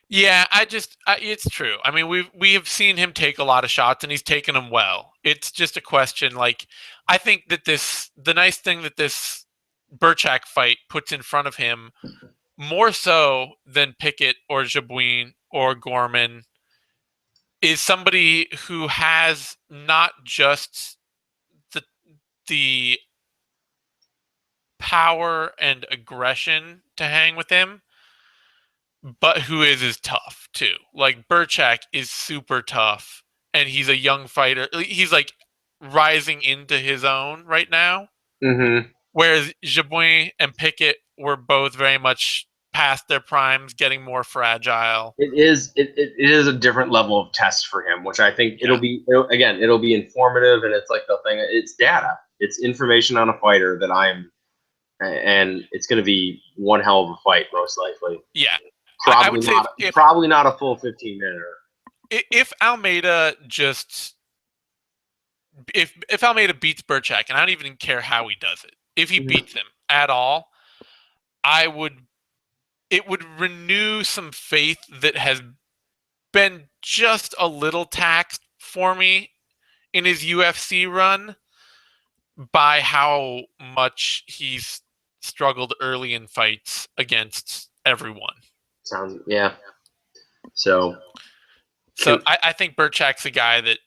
Speaker 1: Yeah, it's true. I mean, we have seen him take a lot of shots and he's taken them well. It's just a question like I think that the nice thing that this Burchak fight puts in front of him more so than Pickett or Jabouin or Gorman is somebody who has not just the the power and aggression to hang with him, but who is tough too. Like Burchak is super tough, and he's a young fighter. He's like rising into his own right now.
Speaker 2: Mm-hmm.
Speaker 1: Whereas Jabouin and Pickett were both very much past their primes, getting more fragile.
Speaker 2: It is a different level of test for him, which I think
Speaker 1: Yeah,
Speaker 2: it'll be informative, and it's like the thing. It's data. It's information on a fighter that and it's going to be one hell of a fight, most likely.
Speaker 1: yeah. I would say
Speaker 2: Probably not a full 15 minute.
Speaker 1: if Almeida just if Almeida beats Burchak, and I don't even care how he does it, if he beats him at all, I would it would renew some faith that has been just a little taxed for me in his UFC run by how much he's struggled early in fights against everyone.
Speaker 2: Sounds yeah. So
Speaker 1: So I think Burchak's a guy that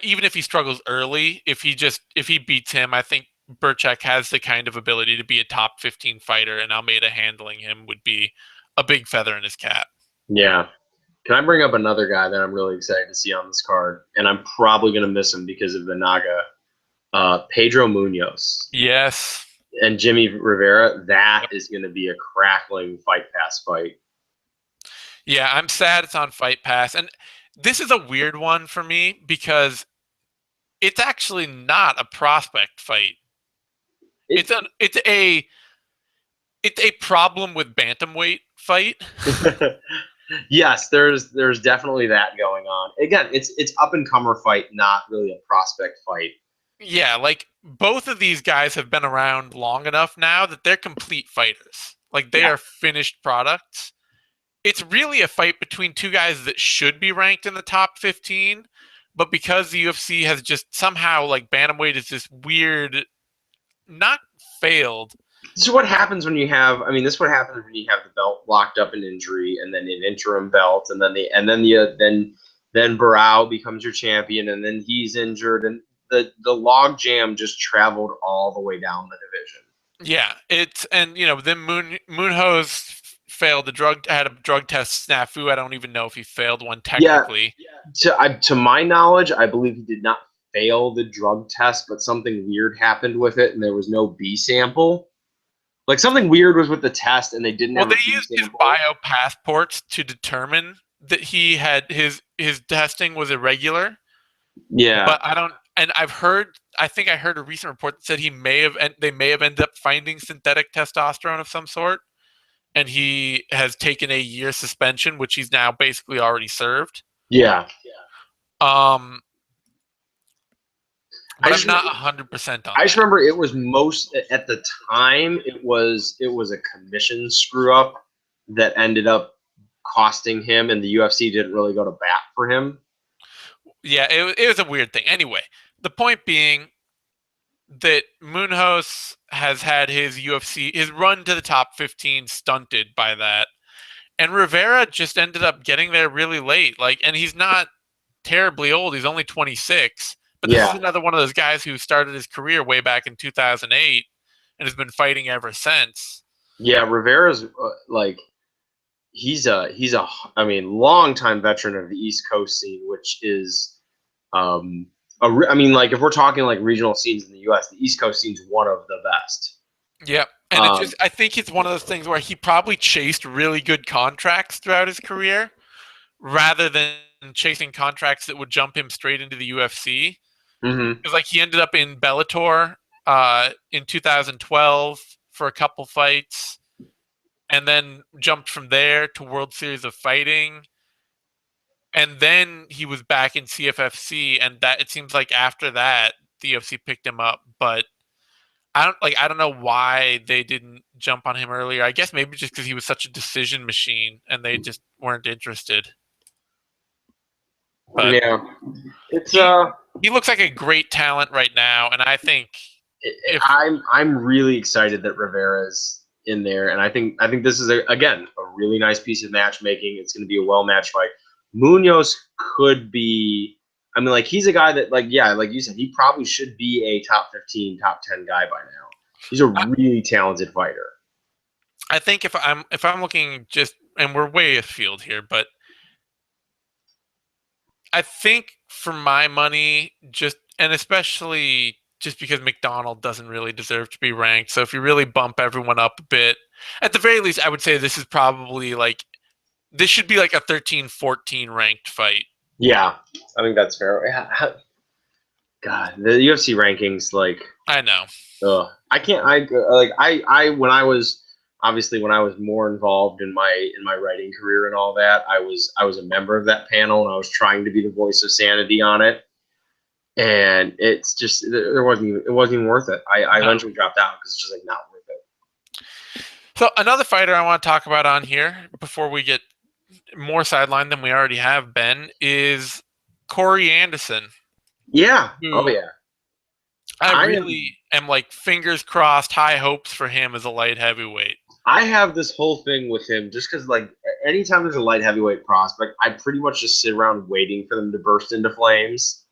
Speaker 1: even if he struggles early, if he beats him, I think Burchak has the kind of ability to be a top 15 fighter, and Almeida handling him would be a big feather in his cap.
Speaker 2: yeah. Can I bring up another guy that I'm really excited to see on this card? And I'm probably going to miss him because of the Naga. Pedro Munoz
Speaker 1: Yes.
Speaker 2: and Jimmy Rivera. That
Speaker 1: Yep.
Speaker 2: is going to be a crackling fight pass fight.
Speaker 1: Yeah, I'm sad it's on Fight Pass. And this is a weird one for me because it's actually not a prospect fight. It's a problem with bantamweight fight.
Speaker 2: Yes, there's definitely that going on. Again, it's up and comer fight, not really a prospect fight.
Speaker 1: Yeah, like both of these guys have been around long enough now that they're complete fighters. Like they
Speaker 2: Yeah.
Speaker 1: are finished products. It's really a fight between two guys that should be ranked in the top 15, but because the UFC has just somehow like bantamweight is this weird not failed.
Speaker 2: This is what happens when you have. I mean, this is what happens when you have the belt locked up in injury, and then an interim belt, and then Barao becomes your champion, and then he's injured, and the log jam just traveled all the way down the division.
Speaker 1: Yeah, it's and then Moonhose failed had a drug test snafu. I don't even know if he failed one
Speaker 2: Yeah,
Speaker 1: technically.
Speaker 2: to my knowledge, I believe he did not fail the drug test, but something weird happened with it, and there was no B sample. Like something weird was with the test, and they didn't
Speaker 1: Well,
Speaker 2: have a
Speaker 1: they
Speaker 2: B
Speaker 1: used his
Speaker 2: sample.
Speaker 1: bio passports to determine that he had his testing was irregular.
Speaker 2: Yeah,
Speaker 1: But I don't, and I think I heard a recent report that said they may have ended up finding synthetic testosterone of some sort, and he has taken a year suspension, which he's now basically already served.
Speaker 2: yeah.
Speaker 1: Um,
Speaker 2: I
Speaker 1: but I'm
Speaker 2: just
Speaker 1: not 100% on
Speaker 2: I just
Speaker 1: that.
Speaker 2: remember it was most at the time it was a commission screw up that ended up costing him, and the UFC didn't really go to bat for him.
Speaker 1: Yeah, it was a weird thing. Anyway, the point being that Munoz has had his run to the top 15 stunted by that. And Rivera just ended up getting there really late. And he's not terribly old. He's only 26. But this is another one of those guys who started his career way back in 2008 and has been fighting ever since.
Speaker 2: Yeah, Rivera's he's a longtime veteran of the East Coast scene, which is if we're talking like regional scenes in the U.S., the East Coast scene's one of the best.
Speaker 1: Yeah, and I think it's one of those things where he probably chased really good contracts throughout his career rather than chasing contracts that would jump him straight into the UFC. Because he ended up in Bellator in 2012 for a couple fights, and then jumped from there to World Series of Fighting, and then he was back in CFFC, and that it seems like after that the UFC picked him up, but I don't know why they didn't jump on him earlier. I guess maybe just because he was such a decision machine and they just weren't interested. But
Speaker 2: yeah, it's
Speaker 1: he looks like a great talent right now, and I think
Speaker 2: I'm really excited that Rivera's in there, and I think this is a really nice piece of matchmaking. It's going to be a well matched fight. Munoz could be. I mean, he's a guy that, like you said, he probably should be a top 15, top 10 guy by now. He's a really talented fighter.
Speaker 1: I think if I'm looking and we're way afield here, but I think for my money, and especially just because McDonald doesn't really deserve to be ranked. So if you really bump everyone up a bit, at the very least, I would say this is probably this should be like a 13-14 ranked fight.
Speaker 2: Yeah, I think that's fair. God, the UFC rankings,
Speaker 1: I know.
Speaker 2: I can't. When I was more involved in my writing career and all that, I was a member of that panel, and I was trying to be the voice of sanity on it. And it's just it wasn't even worth it. I eventually dropped out because it's just not worth it.
Speaker 1: So another fighter I want to talk about on here before we get more sidelined than we already have been is Corey Anderson.
Speaker 2: Yeah. Oh yeah.
Speaker 1: I really am fingers crossed, high hopes for him as a light heavyweight.
Speaker 2: I have this whole thing with him just because anytime there's a light heavyweight prospect, I pretty much just sit around waiting for them to burst into flames.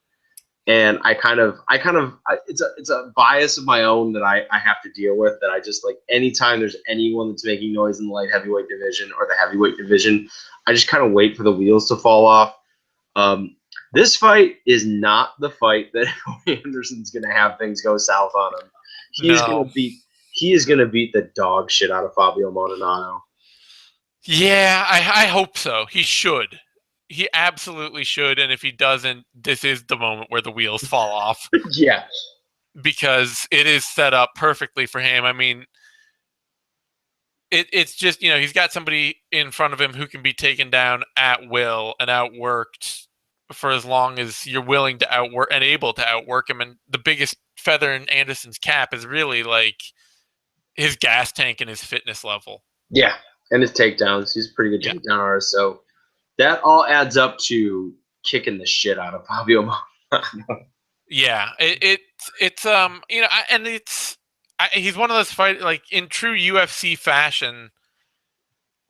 Speaker 2: And it's a bias of my own that I have to deal with, that I just anytime there's anyone that's making noise in the light heavyweight division or the heavyweight division, I just kind of wait for the wheels to fall off. This fight is not the fight that Henderson's going to have things go south on him. He is going to beat the dog shit out of Fabio Maldonado.
Speaker 1: Yeah, I hope so. He should. He absolutely should, and if he doesn't, this is the moment where the wheels fall off.
Speaker 2: Yeah.
Speaker 1: Because it is set up perfectly for him. I mean, it's just, he's got somebody in front of him who can be taken down at will and outworked for as long as you're willing to outwork and able to outwork him. And the biggest feather in Anderson's cap is really his gas tank and his fitness level.
Speaker 2: Yeah, and his takedowns. He's a pretty good takedown artist, so that all adds up to kicking the shit out of Fabio Maldonado.
Speaker 1: Yeah, he's one of those fighters, in true UFC fashion,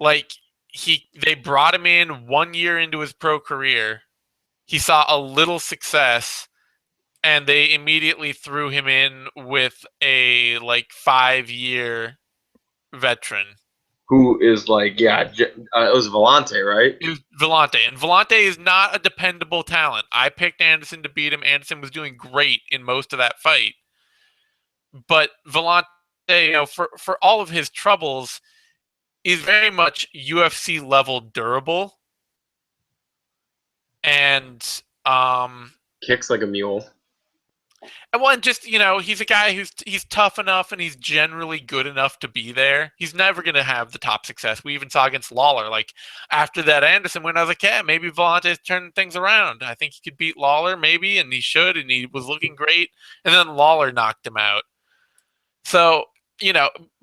Speaker 1: they brought him in 1 year into his pro career. He saw a little success, and they immediately threw him in with a 5-year veteran.
Speaker 2: Who is it was Vellante, right?
Speaker 1: It was Vellante, and Vellante is not a dependable talent. I picked Anderson to beat him. Anderson was doing great in most of that fight. But Vellante, for all of his troubles, is very much UFC level durable. And
Speaker 2: kicks like a mule.
Speaker 1: And just, he's a guy he's tough enough and he's generally good enough to be there. He's never going to have the top success. We even saw against Lawler. After that Anderson win, I was like, yeah, maybe Vellante's turning things around. I think he could beat Lawler, maybe, and he should, and he was looking great. And then Lawler knocked him out. So,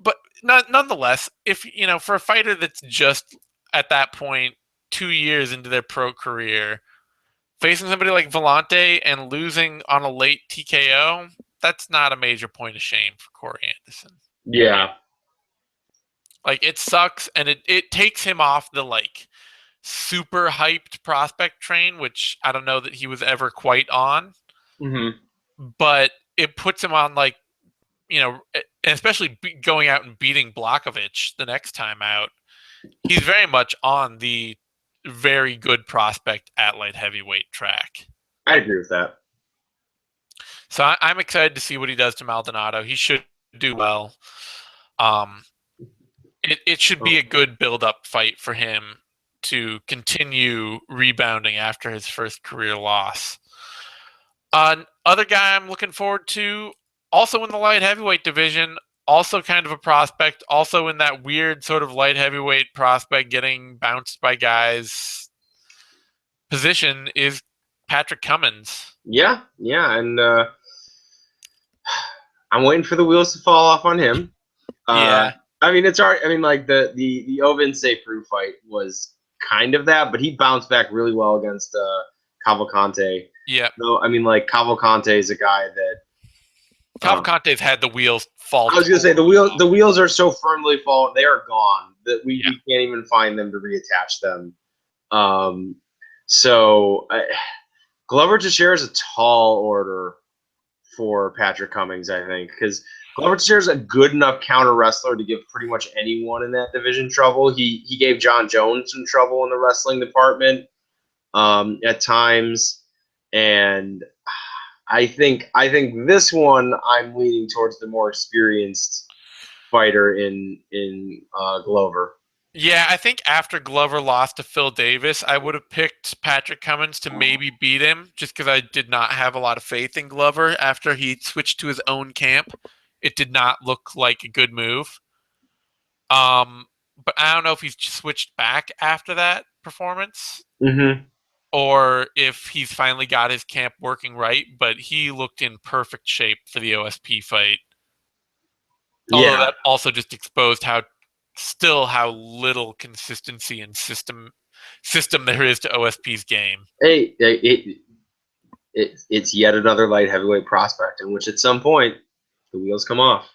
Speaker 1: but nonetheless, if for a fighter that's just at that point 2 years into their pro career, facing somebody like Vellante and losing on a late TKO, that's not a major point of shame for Corey Anderson.
Speaker 2: Yeah.
Speaker 1: Like, it sucks, and it takes him off the super hyped prospect train, which I don't know that he was ever quite on.
Speaker 2: Mm-hmm.
Speaker 1: But it puts him on and especially going out and beating Blachowicz the next time out. He's very much on the very good prospect at light heavyweight track.
Speaker 2: I agree with that.
Speaker 1: So I'm excited to see what he does to Maldonado. He should do well. It should be a good build-up fight for him to continue rebounding after his first career loss. Other guy I'm looking forward to, also in the light heavyweight division, also kind of a prospect, also in that weird sort of light heavyweight prospect getting bounced by guys position, is Patrick Cummins.
Speaker 2: Yeah, and I'm waiting for the wheels to fall off on him.
Speaker 1: Yeah.
Speaker 2: I mean, it's hard. I mean, like the Ovin Seyfried fight was kind of that, but he bounced back really well against Cavalcante.
Speaker 1: Yeah.
Speaker 2: So I mean, like Cavalcante is a guy that
Speaker 1: Cavalcante's had the wheels fall.
Speaker 2: I was gonna say the wheels are so firmly fallen; they are gone that we can't even find them to reattach them. So Glover Teixeira is a tall order for Patrick Cummins, I think, because Glover Teixeira is a good enough counter wrestler to give pretty much anyone in that division trouble. He gave John Jones some trouble in the wrestling department at times, and I think this one I'm leaning towards the more experienced fighter in Glover.
Speaker 1: Yeah, I think after Glover lost to Phil Davis, I would have picked Patrick Cummins to maybe beat him, just because I did not have a lot of faith in Glover after he switched to his own camp. It did not look like a good move. But I don't know if he's switched back after that performance, or if he's finally got his camp working right. But he looked in perfect shape for the OSP fight. Although that also just exposed how little consistency and system there is to OSP's game.
Speaker 2: Hey, it's yet another light heavyweight prospect in which at some point the wheels come off.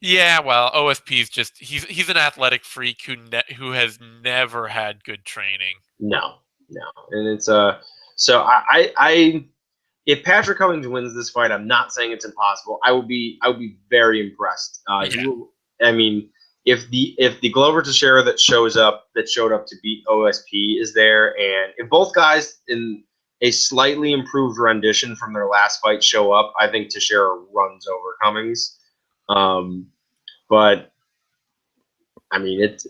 Speaker 1: Yeah, well, OSP's just he's an athletic freak who has never had good training.
Speaker 2: No, and it's so I if Patrick Cummins wins this fight, I'm not saying it's impossible. I would be very impressed. I mean, if the Glover Teixeira that showed up to beat OSP is there, and if both guys in a slightly improved rendition from their last fight show up, I think Teixeira runs over Cummins. But I mean, it's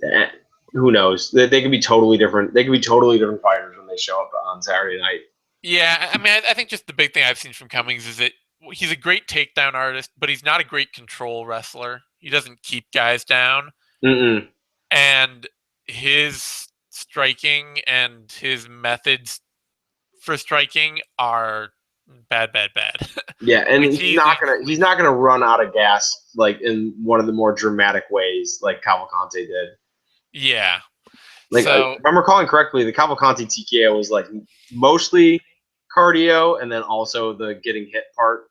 Speaker 2: who knows? They could be totally different. They could be totally different fighters when they show up on Saturday night.
Speaker 1: Yeah, I mean, I think just the big thing I've seen from Cummins is that he's a great takedown artist, but he's not a great control wrestler. He doesn't keep guys down. And his striking and his methods for striking are bad.
Speaker 2: Yeah, and he's not gonna run out of gas like in one of the more dramatic ways like Cavalcante did.
Speaker 1: Yeah.
Speaker 2: Like,
Speaker 1: so,
Speaker 2: if I'm recalling correctly, the Cavalcante TKO was like mostly cardio and then also the getting hit part.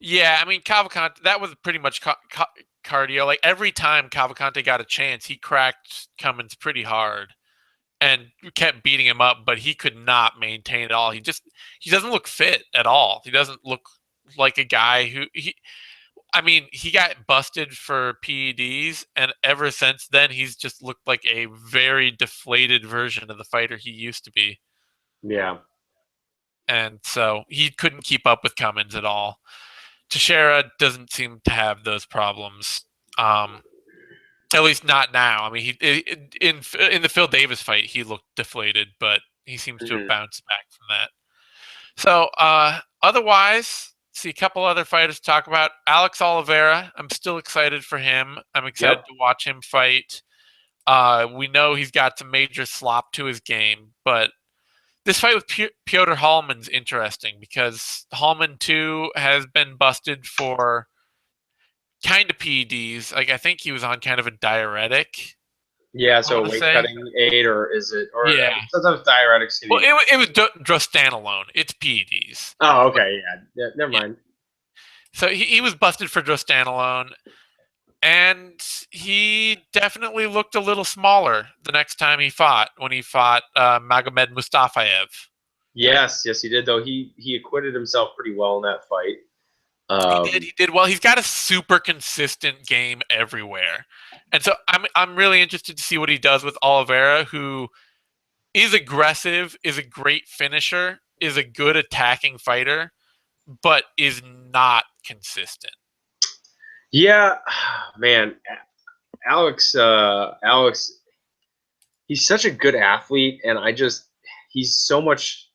Speaker 1: Yeah, I mean, Cavalcante, that was pretty much cardio. Like, every time Cavalcante got a chance, he cracked Cummins pretty hard and kept beating him up, but he could not maintain it all. He doesn't look fit at all. He doesn't look like a guy who he got busted for PEDs, and ever since then, he's just looked like a very deflated version of the fighter he used to be.
Speaker 2: Yeah.
Speaker 1: And so he couldn't keep up with Cummins at all. Teixeira doesn't seem to have those problems, at least not now. I mean, in the Phil Davis fight, he looked deflated, but he seems to have bounced back from that. So otherwise, see a couple other fighters to talk about. Alex Oliveira, I'm still excited for him. I'm excited to watch him fight. We know he's got some major slop to his game, but this fight with Piotr Hallman's interesting because Hallman too has been busted for kind of PEDs. Like I think he was on kind of a diuretic.
Speaker 2: Yeah,
Speaker 1: I
Speaker 2: so
Speaker 1: want
Speaker 2: a
Speaker 1: to
Speaker 2: weight
Speaker 1: say.
Speaker 2: cutting aid, or is it? Or
Speaker 1: Yeah.
Speaker 2: sometimes diuretics can
Speaker 1: Well,
Speaker 2: be.
Speaker 1: it was drostanolone. It's PEDs.
Speaker 2: Oh, okay, yeah, never
Speaker 1: Yeah.
Speaker 2: mind.
Speaker 1: So he was busted for drostanolone, and he definitely looked a little smaller the next time he fought, when he fought Magomed Mustafayev.
Speaker 2: Yes, yes, he did. Though he acquitted himself pretty well in that fight.
Speaker 1: He did.
Speaker 2: Um,
Speaker 1: He did well. He's got a super consistent game everywhere, and so I'm really interested to see what he does with Oliveira, who is aggressive, is a great finisher, is a good attacking fighter, but is not consistent.
Speaker 2: yeah, man, Alex, he's such a good athlete, and he's so much.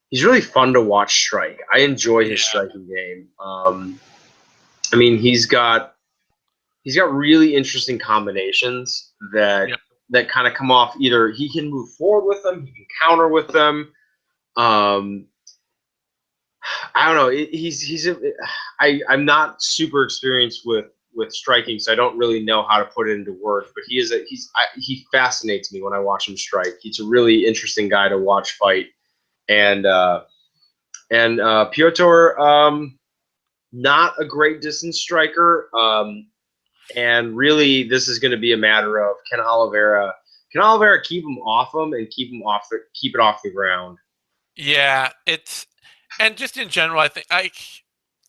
Speaker 2: He's really fun to watch strike. I enjoy his
Speaker 1: Yeah.
Speaker 2: striking game. I mean, he's got really interesting combinations
Speaker 1: Yep.
Speaker 2: that kind of come off. Either he can move forward with them, he can counter with them. Um, I don't know. I'm not super experienced with striking, so I don't really know how to put it into words. But he fascinates me when I watch him strike. He's a really interesting guy to watch fight, and Piotr, not a great distance striker. And really, this is going to be a matter of can Oliveira keep him off him and keep it off the ground.
Speaker 1: Yeah, it's and just in general, I think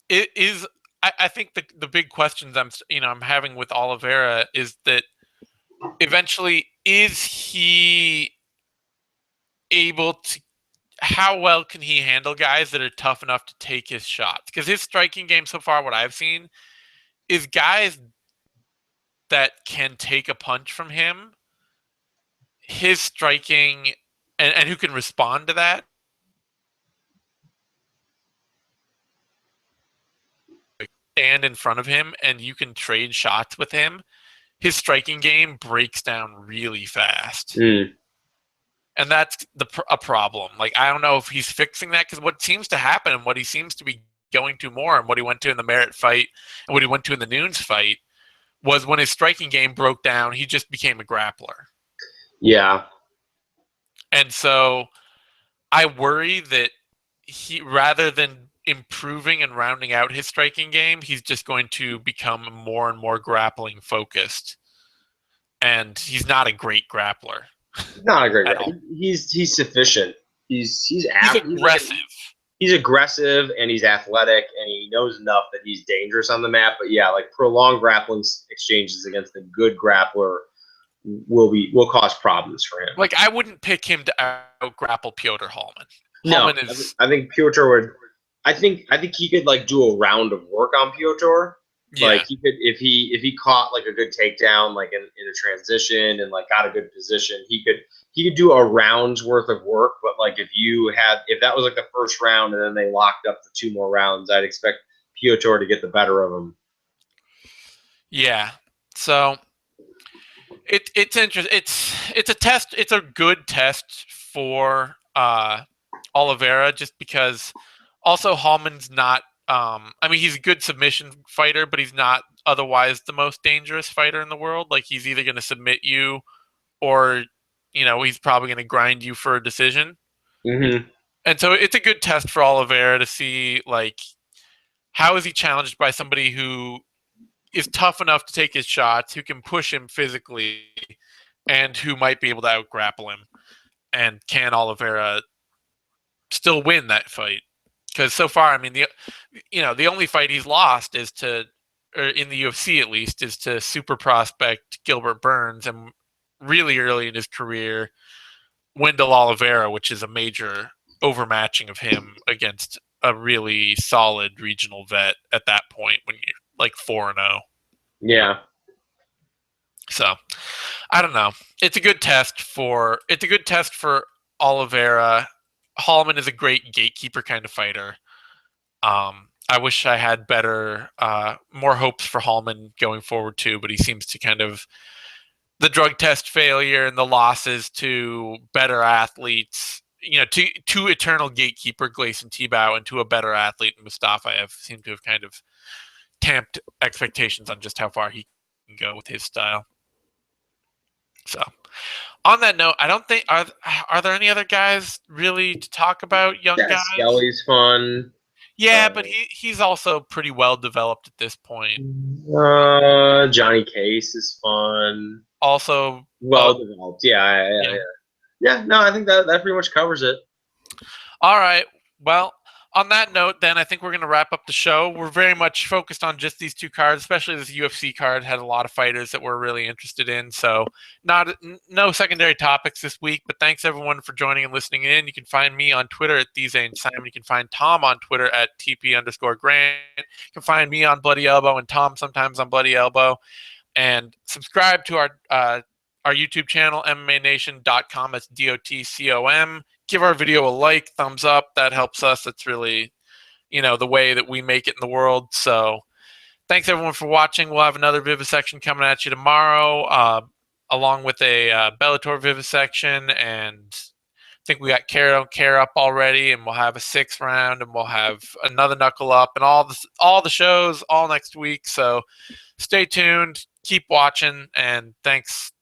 Speaker 1: it is. I think the big questions I'm having with Oliveira is that eventually is he able to, how well can he handle guys that are tough enough to take his shots? Because his striking game so far, what I've seen, is guys that can take a punch from him. His striking and who can respond to that, stand in front of him and you can trade shots with him. His striking game breaks down really fast.
Speaker 2: Mm.
Speaker 1: And that's a problem. Like, I don't know if he's fixing that, because what seems to happen and what he seems to be going to more, and what he went to in the Merritt fight and what he went to in the Nunes fight, was when his striking game broke down, he just became a grappler.
Speaker 2: Yeah,
Speaker 1: And so I worry that he, rather than improving and rounding out his striking game, he's just going to become more and more grappling focused. And he's not a great grappler
Speaker 2: not a great
Speaker 1: at
Speaker 2: guy.
Speaker 1: all.
Speaker 2: He's sufficient.
Speaker 1: He's
Speaker 2: He's like
Speaker 1: aggressive.
Speaker 2: he's aggressive and he's athletic and he knows enough that he's dangerous on the mat. But yeah, like prolonged grappling exchanges against a good grappler will cause problems for him.
Speaker 1: Like, I wouldn't pick him to out grapple Piotr Hallman.
Speaker 2: No,
Speaker 1: Hallman is,
Speaker 2: I think Piotr would. I think he could like do a round of work on Piotr. Like
Speaker 1: yeah,
Speaker 2: he could if he caught like a good takedown like in a transition and like got a good position, he could do a round's worth of work. But like if that was like the first round and then they locked up the two more rounds, I'd expect Piotr to get the better of him.
Speaker 1: yeah. So it's interesting. It's a test. It's a good test for Oliveira, just because also Hallman's not. I mean, he's a good submission fighter, but he's not otherwise the most dangerous fighter in the world. Like, he's either going to submit you, or he's probably going to grind you for a decision.
Speaker 2: Mm-hmm.
Speaker 1: And so it's a good test for Oliveira to see, like, how is he challenged by somebody who is tough enough to take his shots, who can push him physically, and who might be able to out grapple him. And can Oliveira still win that fight? Because so far, I mean, the only fight he's lost is to, or in the UFC at least, is to super prospect Gilbert Burns, and really early in his career, Wendell Oliveira, which is a major overmatching of him against a really solid regional vet at that point when you're like 4-0.
Speaker 2: Yeah.
Speaker 1: So I don't know. It's a good test for Oliveira. Hallman is a great gatekeeper kind of fighter. I wish I had more hopes for Hallman going forward too, but he seems to kind of, the drug test failure and the losses to better athletes, to eternal gatekeeper Gleison Tebow and to a better athlete Mustafayev, seem to have kind of tamped expectations on just how far he can go with his style. So, on that note, I don't think are there any other guys really to talk about? Young
Speaker 2: Yeah,
Speaker 1: guys?
Speaker 2: Skelly's fun.
Speaker 1: Yeah, but he's also pretty well developed at this point.
Speaker 2: Johnny Case is fun.
Speaker 1: Also,
Speaker 2: Well developed. Yeah. Yeah, no, I think that pretty much covers it.
Speaker 1: All right. Well, on that note, then I think we're going to wrap up the show. We're very much focused on just these two cards, especially this UFC card had a lot of fighters that we're really interested in. So, no secondary topics this week. But thanks everyone for joining and listening in. You can find me on Twitter at @TheZaneSimon. You can find Tom on Twitter at @TP_Grant. You can find me on Bloody Elbow and Tom sometimes on Bloody Elbow. And subscribe to our YouTube channel, MMANation.com. That's DOTCOM. Give our video a like, thumbs up. That helps us. That's really, the way that we make it in the world. So thanks everyone for watching. We'll have another vivisection coming at you tomorrow, along with a Bellator vivisection. And I think we got Care Don't Care up already, and we'll have a 6th round, and we'll have another Knuckle Up, and all the shows all next week. So stay tuned, keep watching, and thanks